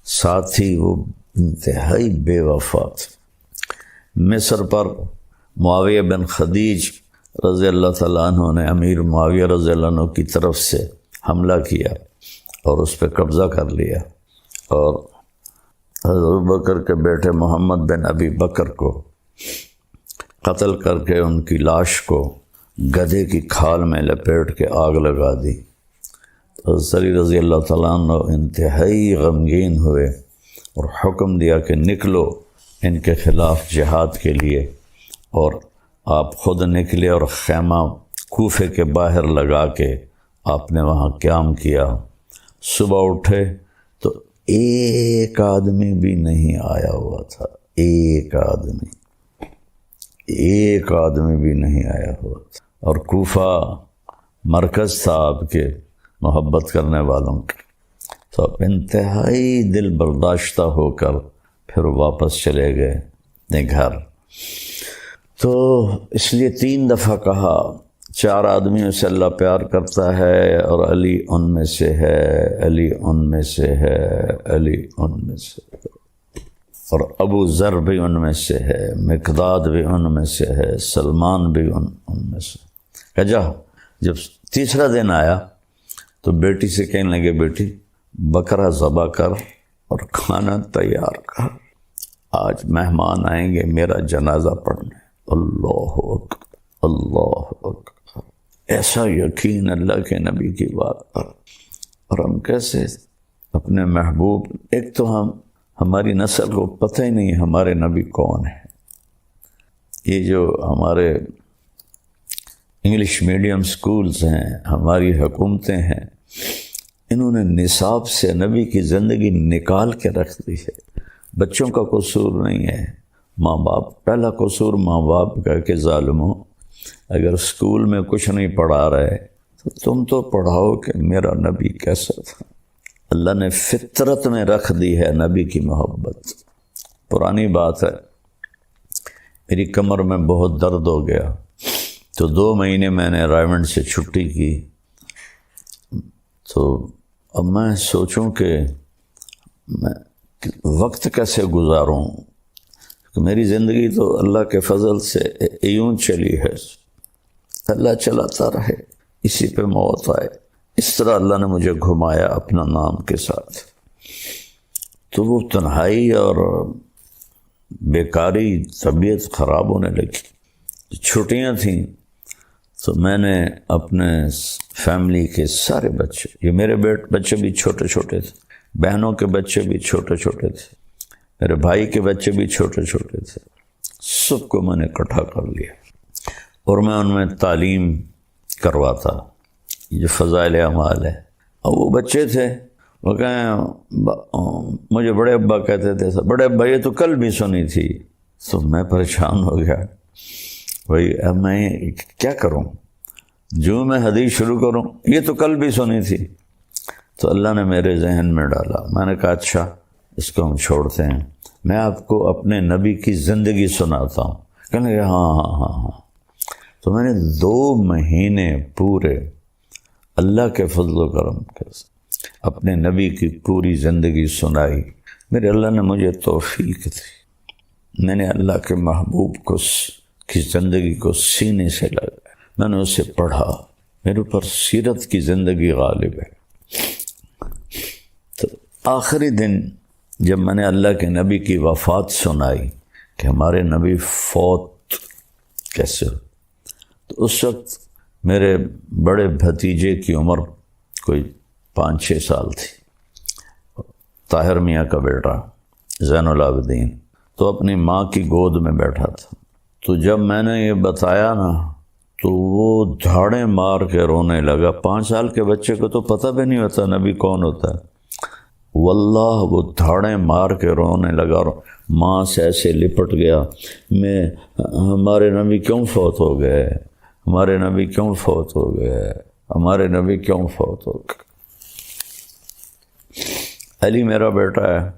ساتھی وہ انتہائی بے وفا تھے۔ مصر پر معاویہ بن خدیج رضی اللہ تعالیٰ عنہ نے امیر معاویہ رضی اللہ عنہ کی طرف سے حملہ کیا اور اس پہ قبضہ کر لیا، اور حضرت ابوبکر کے بیٹے محمد بن ابی بکر کو قتل کر کے ان کی لاش کو گدھے کی کھال میں لپیٹ کے آگ لگا دی۔ حضرت علی رضی اللہ تعالیٰ عنہ انتہائی غمگین ہوئے اور حکم دیا کہ نکلو ان کے خلاف جہاد کے لیے، اور آپ خود نکلے اور خیمہ کوفے کے باہر لگا کے آپ نے وہاں قیام کیا۔ صبح اٹھے تو ایک آدمی بھی نہیں آیا ہوا تھا، ایک آدمی بھی نہیں آیا ہوا تھا، اور کوفہ مرکز تھا آپ کے محبت کرنے والوں کے۔ تو آپ انتہائی دل برداشتہ ہو کر پھر واپس چلے گئے اپنے گھر۔ تو اس لیے 3 دفعہ کہا 4 آدمیوں سے اللہ پیار کرتا ہے اور علی ان میں سے ہے، علی ان میں سے ہے، علی ان میں سے ہے، اور ابو ذر بھی ان میں سے ہے، مقداد بھی ان میں سے ہے، سلمان بھی ان میں سے۔ کہ جب تیسرا دن آیا تو بیٹی سے کہنے لگے بیٹی بکرا ذبح کر اور کھانا تیار کر، آج مہمان آئیں گے میرا جنازہ پڑھنے۔ اللہ اکبر، اللہ اکبر، ایسا یقین اللہ کے نبی کی بات پر۔ اور ہم کیسے اپنے محبوب، ایک تو ہماری نسل کو پتہ ہی نہیں ہمارے نبی کون ہے۔ یہ جو ہمارے انگلش میڈیم سکولز ہیں، ہماری حکومتیں ہیں، انہوں نے نصاب سے نبی کی زندگی نکال کے رکھ دی ہے۔ بچوں کا قصور نہیں ہے، ماں باپ، پہلا قصور ماں باپ کا کہ ظالموں اگر اسکول میں کچھ نہیں پڑھا رہے تو تم تو پڑھاؤ کہ میرا نبی کیسا تھا۔ اللہ نے فطرت میں رکھ دی ہے نبی کی محبت۔ پرانی بات ہے، میری کمر میں بہت درد ہو گیا تو 2 مہینے میں نے رائمنڈ سے چھٹی کی۔ تو اب میں سوچوں کہ میں وقت کیسے گزاروں، کہ میری زندگی تو اللہ کے فضل سے یوں چلی ہے، اللہ چلاتا رہے، اسی پہ موت آئے۔ اس طرح اللہ نے مجھے گھمایا اپنا نام کے ساتھ۔ تو وہ تنہائی اور بیکاری، طبیعت خراب ہونے لگی۔ چھٹیاں تھیں تو میں نے اپنے فیملی کے سارے بچے، یہ میرے بچے بھی چھوٹے چھوٹے تھے، بہنوں کے بچے بھی چھوٹے چھوٹے تھے، میرے بھائی کے بچے بھی چھوٹے چھوٹے تھے، سب کو میں نے اکٹھا کر لیا اور میں ان میں تعلیم کرواتا، یہ فضائل اعمال ہے۔ اور وہ بچے تھے، وہ کہیں مجھے بڑے ابا کہتے تھے بڑے ابا یہ تو کل بھی سنی تھی۔ تو میں پریشان ہو گیا، بھائی اب میں کیا کروں، جو میں حدیث شروع کروں یہ تو کل بھی سنی تھی۔ تو اللہ نے میرے ذہن میں ڈالا، میں نے کہا اچھا اس کو ہم چھوڑتے ہیں، میں آپ کو اپنے نبی کی زندگی سناتا ہوں۔ کہنے لگے ہاں۔ تو میں نے 2 مہینے پورے اللہ کے فضل و کرم کے اپنے نبی کی پوری زندگی سنائی۔ میرے اللہ نے مجھے توفیق دی، میں نے اللہ کے محبوب کی زندگی کو سینے سے لگا، میں نے اسے پڑھا، میرے اوپر سیرت کی زندگی غالب ہے۔ تو آخری دن جب میں نے اللہ کے نبی کی وفات سنائی کہ ہمارے نبی فوت کیسے ہو؟ تو اس وقت میرے بڑے بھتیجے کی عمر کوئی 5-6 سال تھی، طاہر میاں کا بیٹا زین العابدین، تو اپنی ماں کی گود میں بیٹھا تھا۔ تو جب میں نے یہ بتایا نا تو وہ دھاڑیں مار کے رونے لگا۔ 5 سال کے بچے کو تو پتہ بھی نہیں ہوتا نبی کون ہوتا ہے، واللہ وہ دھاڑیں مار کے رونے لگا اور ماں سے ایسے لپٹ گیا، ہمارے نبی کیوں فوت ہو گئے، ہمارے نبی کیوں فوت ہو گئے، ہمارے نبی کیوں فوت ہو گئے۔ علی میرا بیٹا ہے،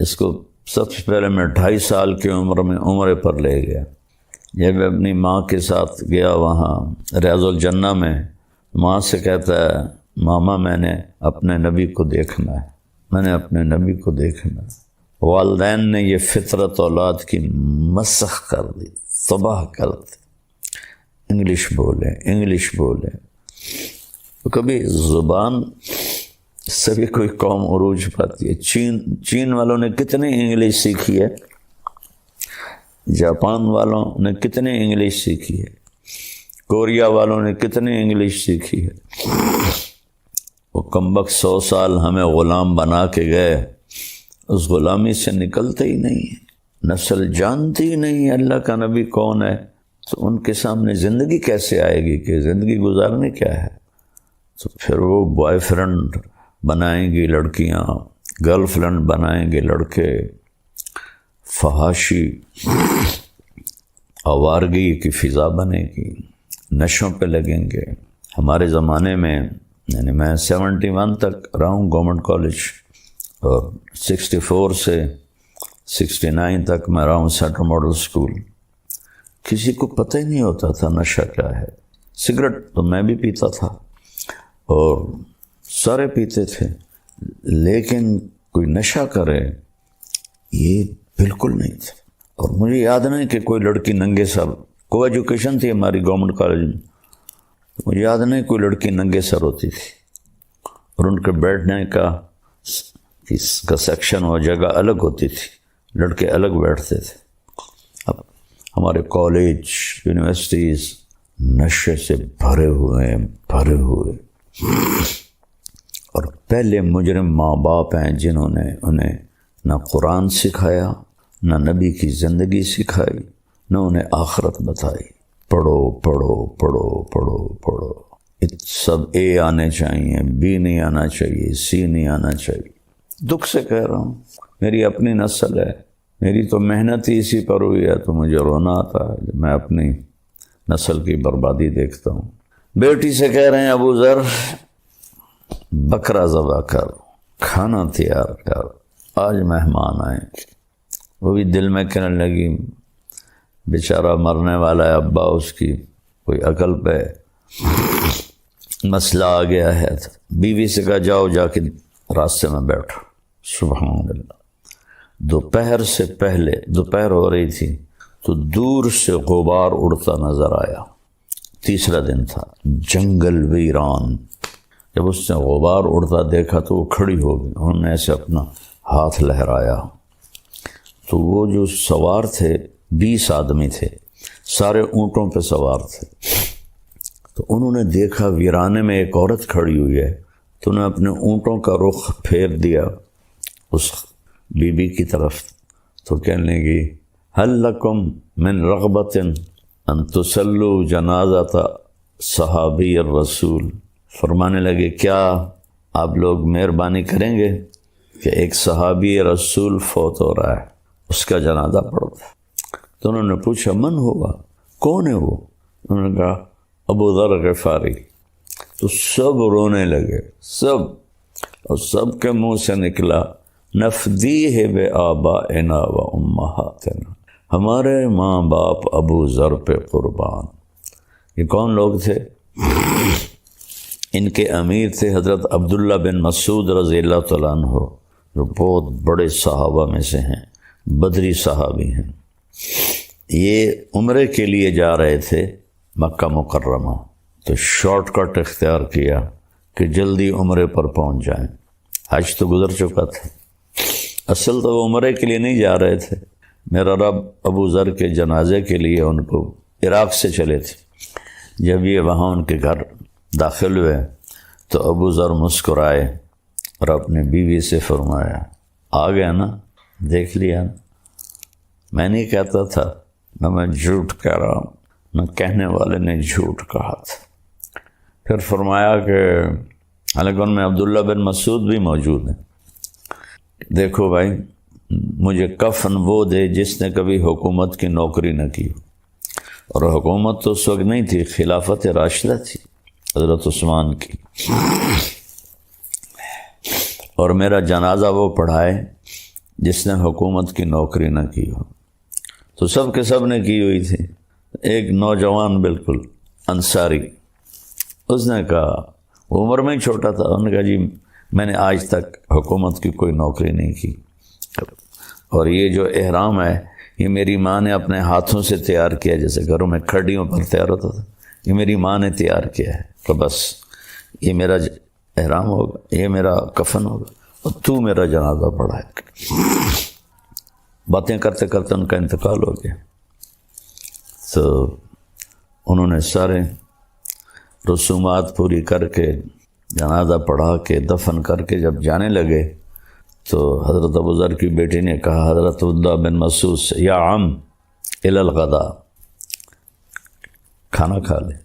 اس کو سب سے پہلے میں 2.5 سال کی عمر میں عمرے پر لے گیا۔ جب میں اپنی ماں کے ساتھ گیا وہاں ریاض الجنہ میں، ماں سے کہتا ہے ماما میں نے اپنے نبی کو دیکھنا ہے، میں نے اپنے نبی کو دیکھنا ہے۔ والدین نے یہ فطرت اولاد کی مسخ کر دی، تباہ کر دی۔ انگلش بولیں، انگلش بولیں۔ تو کبھی زبان سے بھی کوئی قوم عروج پاتی ہے۔ چین والوں نے کتنی انگلش سیکھی ہے، جاپان والوں نے کتنی انگلش سیکھی ہے، کوریا والوں نے کتنی انگلش سیکھی ہے۔ وہ کمبخت 100 سال ہمیں غلام بنا کے گئے، اس غلامی سے نکلتے ہی نہیں ہے، نسل جانتی ہی نہیں ہے اللہ کا نبی کون ہے، تو ان کے سامنے زندگی کیسے آئے گی کہ زندگی گزارنے کیا ہے؟ تو پھر وہ بوائے فرینڈ بنائیں گی لڑکیاں، گرل فرینڈ بنائیں گے لڑکے، فحاشی آوارگی کی فضا بنے گی، نشوں پہ لگیں گے۔ ہمارے زمانے میں یعنی میں 71 تک رہا ہوں گورنمنٹ کالج، اور 64 سے 69 تک میں رہا ہوں سینٹرل ماڈل اسکول۔ کسی کو پتہ ہی نہیں ہوتا تھا نشہ کیا ہے۔ سگریٹ تو میں بھی پیتا تھا اور سارے پیتے تھے، لیکن کوئی نشہ کرے یہ بالکل نہیں تھا۔ اور مجھے یاد نہیں کہ کوئی لڑکی ننگے سر، کو ایجوکیشن تھی ہماری گورنمنٹ کالج میں، مجھے یاد نہیں کوئی لڑکی ننگے سر ہوتی تھی، اور ان کے بیٹھنے کا سیکشن اور جگہ الگ ہوتی تھی، لڑکے الگ بیٹھتے تھے۔ اب ہمارے کالج یونیورسٹیز نشے سے بھرے ہوئے اور پہلے مجرم ماں باپ ہیں جنہوں نے انہیں نہ قرآن سکھایا، نہ نبی کی زندگی سکھائی، نہ انہیں آخرت بتائی۔ پڑھو پڑھو پڑھو پڑھو پڑھو، سب اے آنے چاہیے، بی نہیں آنا چاہیے، سی نہیں آنا چاہیے۔ دکھ سے کہہ رہا ہوں، میری اپنی نسل ہے، میری تو محنت ہی اسی پر ہوئی ہے، تو مجھے رونا آتا ہے جب میں اپنی نسل کی بربادی دیکھتا ہوں۔ بیٹی سے کہہ رہے ہیں ابو ذر بکرا ذبح کر، کھانا تیار کر، آج مہمان آئیں۔ وہ بھی دل میں کہنے لگی بیچارہ مرنے والا ہے ابا، اس کی کوئی عقل پہ مسئلہ آ گیا ہے۔ بیوی سے کہا جاؤ جا کے راستے میں بیٹھو۔ سبحان اللہ۔ دوپہر سے پہلے، دوپہر ہو رہی تھی تو دور سے غبار اڑتا نظر آیا۔ تیسرا دن تھا، جنگل ویران۔ جب اس نے غبار اڑتا دیکھا تو وہ کھڑی ہو گئی، انہوں نے ایسے اپنا ہاتھ لہرایا تو وہ جو سوار تھے 20 آدمی تھے، سارے اونٹوں پہ سوار تھے، تو انہوں نے دیکھا ویرانے میں ایک عورت کھڑی ہوئی ہے، تو انہوں نے اپنے اونٹوں کا رخ پھیر دیا اس بی بی کی طرف، تو کہنے لگی هل لکم من رغبت ان تسلوا جنازۃ صحابی الرسول، فرمانے لگے کیا آپ لوگ مہربانی کریں گے کہ ایک صحابی رسول فوت ہو رہا ہے، اس کا جنازہ پڑھو۔ تو انہوں نے پوچھا من ہوا، کون ہے وہ؟ انہوں نے کہا ابو ذر غفاری۔ تو سب رونے لگے، سب، اور سب کے منہ سے نکلا نفدیہ بآبائنا و امہاتنا، ہمارے ماں باپ ابو ذر پہ قربان۔ یہ کون لوگ تھے؟ ان کے امیر تھے حضرت عبداللہ بن مسعود رضی اللہ تعالیٰ عنہ، جو بہت بڑے صحابہ میں سے ہیں، بدری صحابی ہیں۔ یہ عمرے کے لیے جا رہے تھے مکہ مکرمہ، تو شارٹ کٹ اختیار کیا کہ جلدی عمرے پر پہنچ جائیں۔ حج تو گزر چکا تھا، اصل تو وہ عمرے کے لیے نہیں جا رہے تھے، میرا رب ابو ذر کے جنازے کے لیے ان کو عراق سے چلے تھے، جب یہ وہاں ان کے گھر داخل ہوئے تو ابو ذر مسکرائے اور اپنے بیوی سے فرمایا، آ گیا نا، دیکھ لیا نا، میں نہیں کہتا تھا، نہ میں جھوٹ کہہ رہا ہوں، نہ کہنے والے نے جھوٹ کہا تھا۔ پھر فرمایا کہ حالانکہ ان میں عبداللہ بن مسعود بھی موجود ہیں، دیکھو بھائی مجھے کفن وہ دے جس نے کبھی حکومت کی نوکری نہ کی، اور حکومت تو اس وقت نہیں تھی، خلافت راشدہ تھی حضرت عثمان کی، اور میرا جنازہ وہ پڑھائے جس نے حکومت کی نوکری نہ کی ہو۔ تو سب کے سب نے کی ہوئی تھی۔ ایک نوجوان بالکل انصاری، اس نے کہا، وہ عمر میں ہی چھوٹا تھا، انہوں نے کہا جی میں نے آج تک حکومت کی کوئی نوکری نہیں کی، اور یہ جو احرام ہے یہ میری ماں نے اپنے ہاتھوں سے تیار کیا، جیسے گھروں میں کھڑیوں پر تیار ہوتا تھا، یہ میری ماں نے تیار کیا ہے، تو بس یہ میرا احرام ہوگا، یہ میرا کفن ہوگا، اور تو میرا جنازہ پڑھائے۔ باتیں کرتے کرتے ان کا انتقال ہو گیا، تو انہوں نے سارے رسومات پوری کر کے جنازہ پڑھا کے دفن کر کے جب جانے لگے تو حضرت ابو ذر کی بیٹی نے کہا حضرت عبدہ بن مسعود سے، یا عم الی الغداء، کھانا کھا لے۔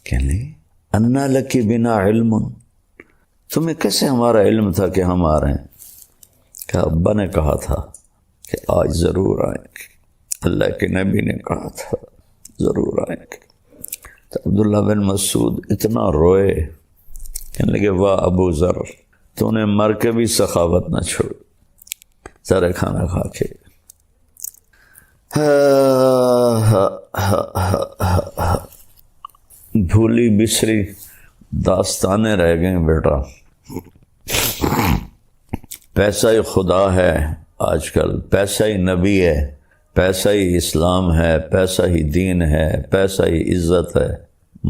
کہنے انا لکی بنا علم، تمہیں کیسے ہمارا علم تھا کہ ہم آ رہے ہیں؟ کہ ابا نے کہا تھا کہ آج ضرور آئیں گے، اللہ کے نبی نے کہا تھا ضرور آئیں گے۔ تو عبداللہ بن مسعود اتنا روئے، کہنے لگے واہ ابو ذر، تو نے مر کے بھی سخاوت نہ چھوڑ، سارے کھانا کھا کے بھولی بسری داستانیں رہ گئیں بیٹا۔ پیسہ ہی خدا ہے آج کل، پیسہ ہی نبی ہے، پیسہ ہی اسلام ہے، پیسہ ہی دین ہے، پیسہ ہی عزت ہے۔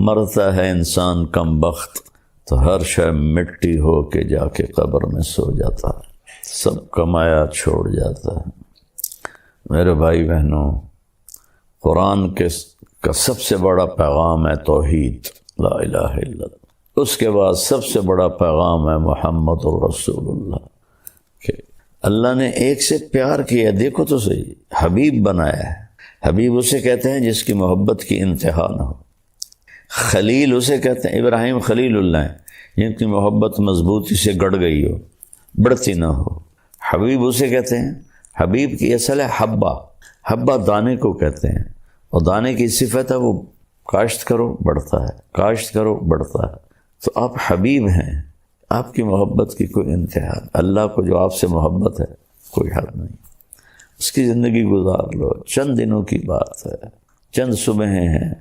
مرتا ہے انسان کم بخت تو ہر شے مٹی ہو کے جا کے قبر میں سو جاتا ہے، سب کمایا چھوڑ جاتا ہے۔ میرے بھائی بہنوں، قرآن کا سب سے بڑا پیغام ہے توحید، لا الہ الا اللہ۔ اس کے بعد سب سے بڑا پیغام ہے محمد الرسول اللہ، کہ اللہ نے ایک سے پیار کیا، دیکھو تو صحیح، حبیب بنایا ہے۔ حبیب اسے کہتے ہیں جس کی محبت کی انتہا نہ ہو۔ خلیل اسے کہتے ہیں، ابراہیم خلیل اللہ ہیں، جن کی محبت مضبوطی سے گڑ گئی ہو، بڑھتی نہ ہو۔ حبیب اسے کہتے ہیں، حبیب کی اصل ہے حبہ، حبہ دانے کو کہتے ہیں، اور دانے کی صفت ہے وہ کاشت کرو بڑھتا ہے، کاشت کرو بڑھتا ہے۔ تو آپ حبیب ہیں، آپ کی محبت کی کوئی انتہا، اللہ کو جو آپ سے محبت ہے کوئی حد نہیں۔ اس کی زندگی گزار لو، چند دنوں کی بات ہے، چند صبحیں ہیں،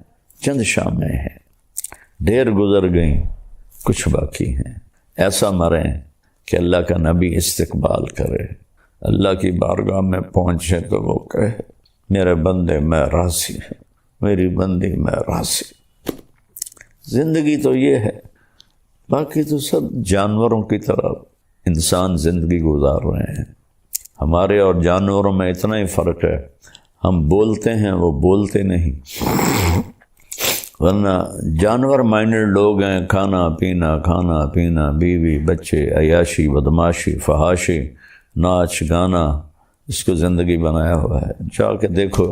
چند شامیں ہیں، ڈھیر گزر گئیں، کچھ باقی ہیں۔ ایسا مریں کہ اللہ کا نبی استقبال کرے، اللہ کی بارگاہ میں پہنچے تو وہ کہے میرے بندے میں راضی ہوں، میری بندی میں راضی۔ زندگی تو یہ ہے، باقی تو سب جانوروں کی طرح انسان زندگی گزار رہے ہیں۔ ہمارے اور جانوروں میں اتنا ہی فرق ہے، ہم بولتے ہیں وہ بولتے نہیں، ورنہ جانور مائنڈڈ لوگ ہیں، کھانا پینا، بیوی بچے، عیاشی بدماشی فحاشی، ناچ گانا، اس کو زندگی بنایا ہوا ہے۔ جا کے دیکھو،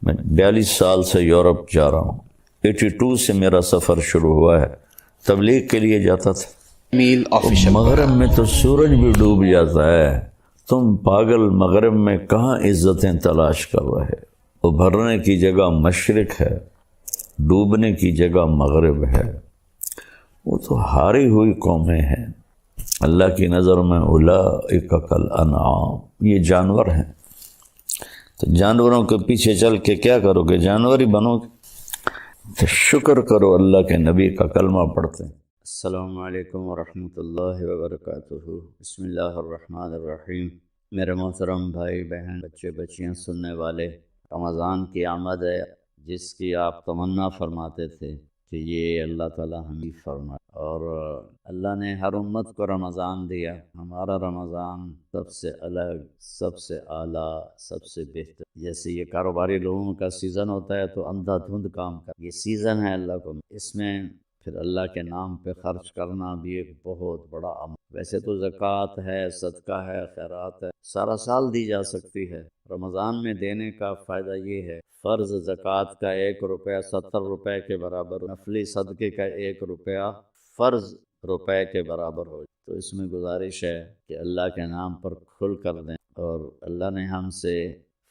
میں 42 سال سے یورپ جا رہا ہوں، 82 سے میرا سفر شروع ہوا ہے، تبلیغ کے لیے جاتا تھا۔ مغرب میں تو سورج بھی ڈوب جاتا ہے، تم پاگل مغرب میں کہاں عزتیں تلاش کر رہے؟ ابھرنے کی جگہ مشرق ہے، ڈوبنے کی جگہ مغرب ہے۔ وہ تو ہاری ہوئی قومیں ہیں، اللہ کی نظر میں اولئک کالانعام، یہ جانور ہیں۔ تو جانوروں کے پیچھے چل کے کیا کرو گے؟ جانور ہی بنو گے۔ تو شکر کرو اللہ کے نبی کا کلمہ پڑھتے ہیں۔ السلام علیکم ورحمۃ اللہ وبرکاتہ۔ بسم اللہ الرحمن الرحیم۔ میرے محترم بھائی بہن، بچے بچیاں، سننے والے، رمضان کی آمد ہے جس کی آپ تمنا فرماتے تھے کہ یہ اللہ تعالی ہمیں فرمائے، اور اللہ نے ہر امت کو رمضان دیا، ہمارا رمضان سب سے الگ، سب سے اعلیٰ، سب سے بہتر۔ جیسے یہ کاروباری لوگوں کا سیزن ہوتا ہے تو اندھا دھند کام کر، یہ سیزن ہے اللہ کو، اس میں پھر اللہ کے نام پہ خرچ کرنا بھی ایک بہت بڑا عمل۔ ویسے تو زکوٰۃ ہے، صدقہ ہے، خیرات ہے، سارا سال دی جا سکتی ہے، رمضان میں دینے کا فائدہ یہ ہے فرض زکوٰۃ کا 1 روپیہ 70 روپے کے برابر، نفلی صدقے کا 1 روپیہ فرض روپے کے برابر ہو۔ تو اس میں گزارش ہے کہ اللہ کے نام پر کھل کر دیں، اور اللہ نے ہم سے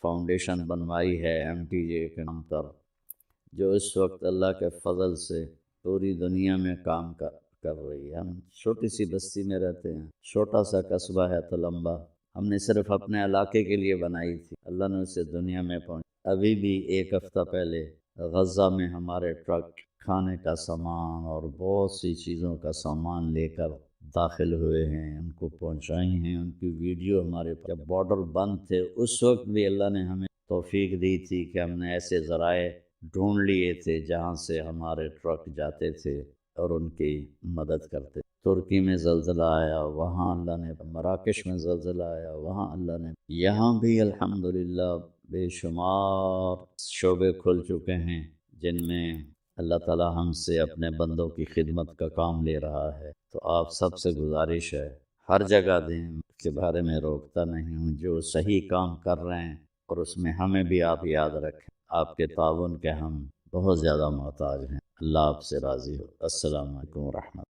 فاؤنڈیشن بنوائی ہے MTJ کے نام پر، جو اس وقت اللہ کے فضل سے پوری دنیا میں کام کر رہی ہے۔ ہم چھوٹی سی بستی میں رہتے ہیں، چھوٹا سا قصبہ ہے تلمبا، ہم نے صرف اپنے علاقے کے لیے بنائی تھی، اللہ نے اسے دنیا میں پہنچا۔ ابھی بھی 1 ہفتہ پہلے غزہ میں ہمارے ٹرک کھانے کا سامان اور بہت سی چیزوں کا سامان لے کر داخل ہوئے ہیں، ان کو پہنچائی ہیں، ان کی ویڈیو ہمارے پاس۔ جب بارڈر بند تھے اس وقت بھی اللہ نے ہمیں توفیق دی تھی کہ ہم نے ایسے ذرائع ڈھونڈ لیے تھے جہاں سے ہمارے ٹرک جاتے تھے اور ان کی مدد کرتے۔ ترکی میں زلزلہ آیا، وہاں اللہ نے، مراکش میں زلزلہ آیا، وہاں اللہ نے، یہاں بھی الحمدللہ بے شمار شعبے کھل چکے ہیں جن میں اللہ تعالی ہم سے اپنے بندوں کی خدمت کا کام لے رہا ہے۔ تو آپ سب سے گزارش ہے ہر جگہ دیں، اس کے بارے میں روکتا نہیں ہوں، جو صحیح کام کر رہے ہیں، اور اس میں ہمیں بھی آپ یاد رکھیں، آپ کے تعاون کے ہم بہت زیادہ محتاج ہیں۔ اللہ آپ سے راضی ہو۔ السلام علیکم ورحمۃ اللہ۔